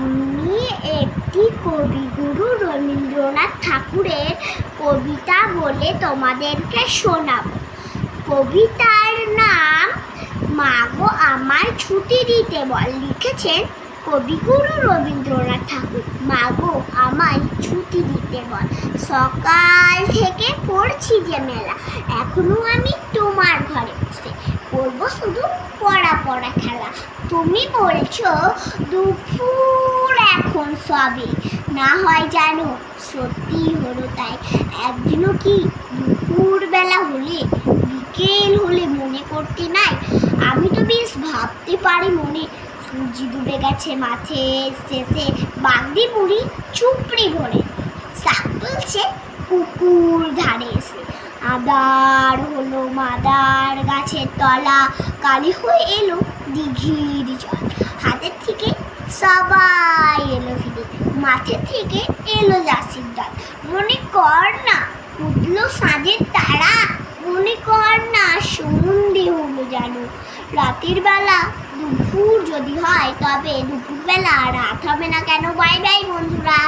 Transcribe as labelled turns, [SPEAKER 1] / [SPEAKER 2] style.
[SPEAKER 1] আমি একটি কবিগুরু রবীন্দ্রনাথ ঠাকুরের কবিতা বলে তোমাদেরকে শোনাবো। কবিতার নাম মাগো আমায় ছুটি দিতে বল। লিখেছেন কবিগুরু রবীন্দ্রনাথ ঠাকুর। মাগো আমায় ছুটি দিতে বল, সকাল থেকে পড়ছি যে মেলা, এখনো আমি তোমার ঘরে বসে করবো শুধু পড়া পড়া খেলা। তুমি বলছো দুপুর এখন সবে, না হয় জানো সত্যি হলো তাই। একদিনও কি দুপুর বেলা হলে বিকেল হলে মনে করতে নাই? আমি তো বেশ ভাবতে পারি মনে, সূর্যি ডুবে গেছে মাঠে শেষে, বাগদি বুড়ি চুপড়ি ভরে শাক তুলছে পুকুর ধারে এসে। আদার হলো মাদার গাছের তলা, কালি হয়ে এলো দিঘির জল। হাতের থেকে সবাই এলো ফিরে, মাঠের থেকে এলো জাসির দল। মনে কর না উঠলো সাঁঝের তারা, মনে কর না সন্ধে হলো জানো। রাতের বেলা দুপুর যদি হয় তবে দুপুরবেলা রাত হবে না কেন? বাই বাই বন্ধুরা।